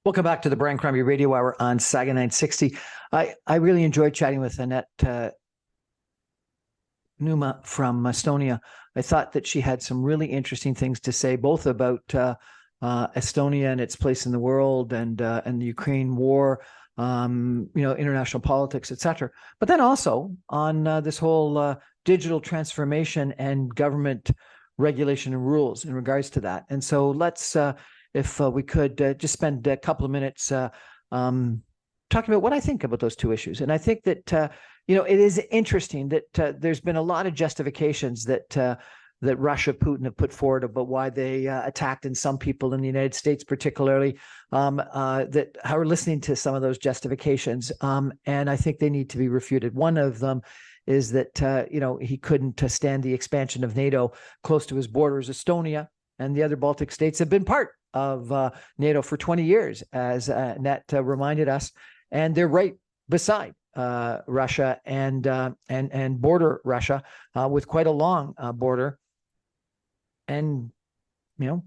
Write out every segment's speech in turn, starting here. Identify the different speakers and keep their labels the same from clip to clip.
Speaker 1: Welcome back to the Brian Crombie Radio Hour on Saga 960. I really enjoyed chatting with Annette Numa from Estonia. I thought that she had some really interesting things to say, both about Estonia and its place in the world, and the Ukraine war, international politics, etc. But then also on this whole digital transformation and government regulation and rules in regards to that. And so let's, if we could, just spend a couple of minutes talking about what I think about those two issues. And I think that it is interesting that there's been a lot of justifications that Russia, Putin have put forward about why they attacked, and some people in the United States particularly that are listening to some of those justifications. And I think they need to be refuted. One of them is that, he couldn't stand the expansion of NATO close to his borders. Estonia and the other Baltic states have been part of NATO for 20 years, as Annette reminded us, and they're right beside Russia and border Russia with quite a long border. And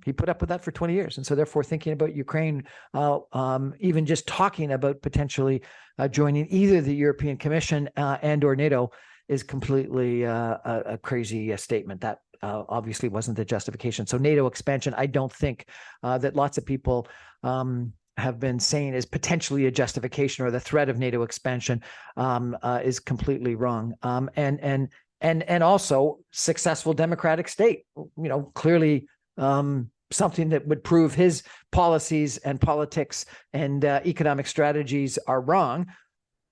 Speaker 1: he put up with that for 20 years. And so therefore thinking about Ukraine, even just talking about potentially joining either the European Commission and or NATO is completely a crazy statement. That obviously wasn't the justification. So NATO expansion, I don't think that lots of people have been saying is potentially a justification, or the threat of NATO expansion is completely wrong. And also successful democratic state, clearly something that would prove his policies and politics and economic strategies are wrong.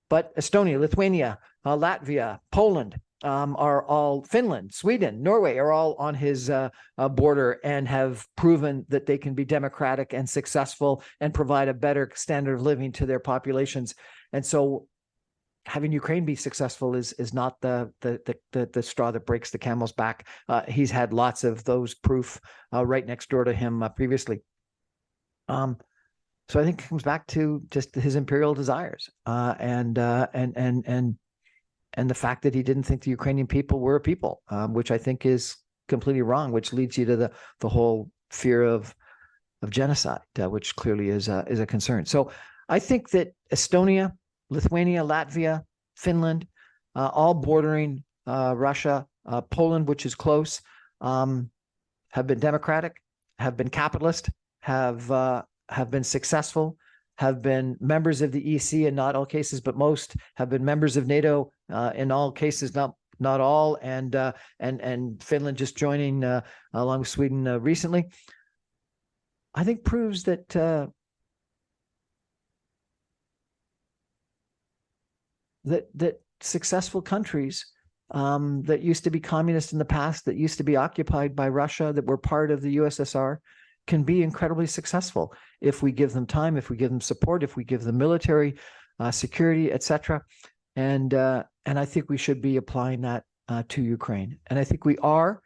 Speaker 1: But Estonia, Lithuania, Latvia, Poland are all, Finland, Sweden, Norway are all on his border and have proven that they can be democratic and successful and provide a better standard of living to their populations. And so having Ukraine be successful is not the straw that breaks the camel's back. He's had lots of those proof right next door to him previously. So I think it comes back to just his imperial desires and the fact that he didn't think the Ukrainian people were a people, which I think is completely wrong, which leads you to the whole fear of genocide, which clearly is a concern. So I think that Estonia, Lithuania, Latvia, Finland, all bordering Russia, Poland, which is close, have been democratic, have been capitalist, have been successful, have been members of the EC in not all cases, but most, have been members of NATO in all cases, not all, and Finland just joining along with Sweden recently, I think proves that that successful countries that used to be communist in the past, that used to be occupied by Russia, that were part of the USSR, can be incredibly successful if we give them time, if we give them support, if we give them military security, etc. And I think we should be applying that to Ukraine. And I think we are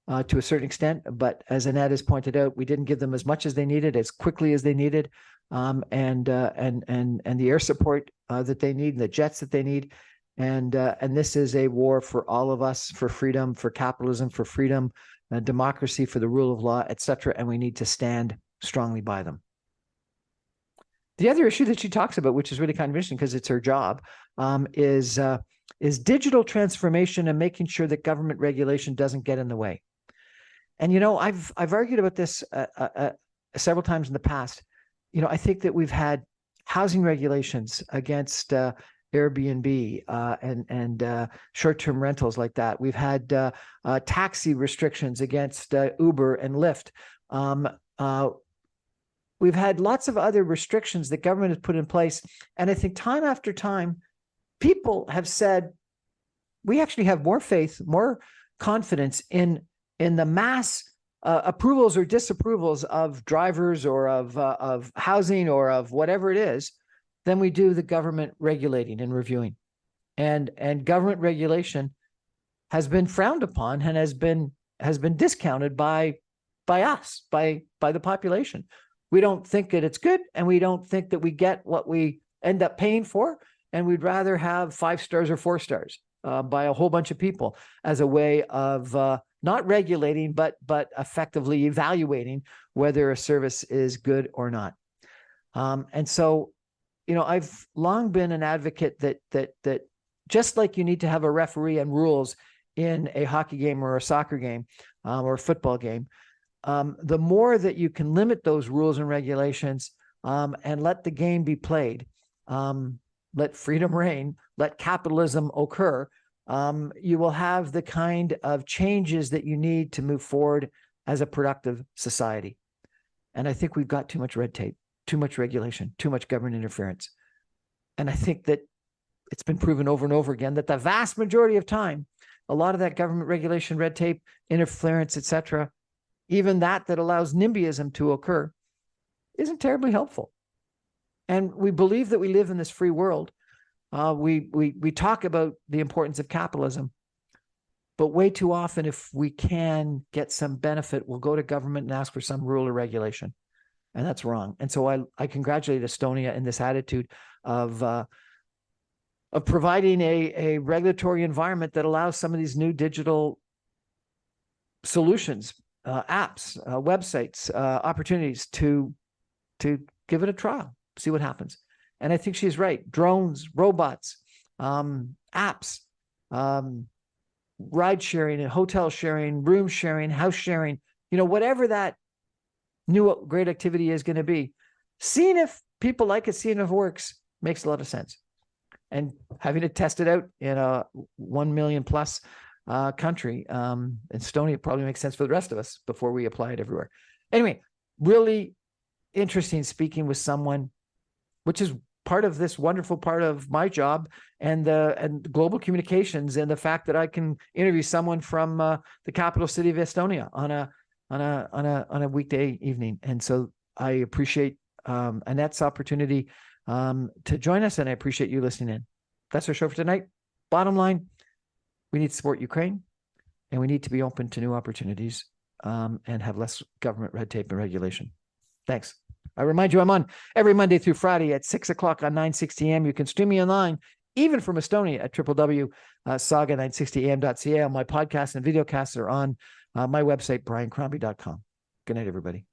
Speaker 1: to a certain extent, but as Annette has pointed out, we didn't give them as much as they needed, as quickly as they needed, and the air support that they need, and the jets that they need. And this is a war for all of us, for freedom, for capitalism, for freedom, democracy, for the rule of law, etc. And we need to stand strongly by them. The other issue that she talks about, which is really kind of interesting because it's her job, is digital transformation and making sure that government regulation doesn't get in the way. And I've argued about this several times in the past. I think that we've had housing regulations against Airbnb and short-term rentals like that. We've had taxi restrictions against Uber and Lyft. We've had lots of other restrictions that government has put in place. And I think time after time, people have said, we actually have more faith, more confidence in the mass approvals or disapprovals of drivers or of housing or of whatever it is than we do the government regulating and reviewing. And government regulation has been frowned upon and has been discounted by us, by the population. We don't think that it's good, and we don't think that we get what we end up paying for, and we'd rather have 5 stars or 4 stars by a whole bunch of people as a way of not regulating, but effectively evaluating whether a service is good or not. And so, I've long been an advocate that just like you need to have a referee and rules in a hockey game or a soccer game or a football game, the more that you can limit those rules and regulations and let the game be played, let freedom reign, let capitalism occur, you will have the kind of changes that you need to move forward as a productive society. And I think we've got too much red tape, too much regulation, too much government interference. And I think that it's been proven over and over again that the vast majority of time, a lot of that government regulation, red tape, interference, etc., even that allows NIMBYism to occur, isn't terribly helpful. And we believe that we live in this free world. We talk about the importance of capitalism, but way too often, if we can get some benefit, we'll go to government and ask for some rule or regulation, and that's wrong. And so I congratulate Estonia in this attitude of providing a regulatory environment that allows some of these new digital solutions, apps, websites, opportunities to give it a trial, see what happens. And I think she's right. Drones, robots, apps, ride sharing and hotel sharing, room sharing, house sharing, whatever that new great activity is going to be. Seeing if people like it, seeing if it works, makes a lot of sense. And having it tested out in a 1 million plus country, Estonia probably makes sense for the rest of us before we apply it everywhere. Anyway, really interesting speaking with someone, which is part of this wonderful part of my job and global communications, and the fact that I can interview someone from the capital city of Estonia on a weekday evening. And so I appreciate Annette's opportunity to join us, and I appreciate you listening in. That's our show for tonight. Bottom line, we need to support Ukraine, and we need to be open to new opportunities and have less government red tape and regulation. Thanks. I remind you, I'm on every Monday through Friday at 6 o'clock on 960 AM. You can stream me online, even from Estonia, at www.saga960am.ca. All my podcasts and videocasts are on my website, briancrombie.com. Good night, everybody.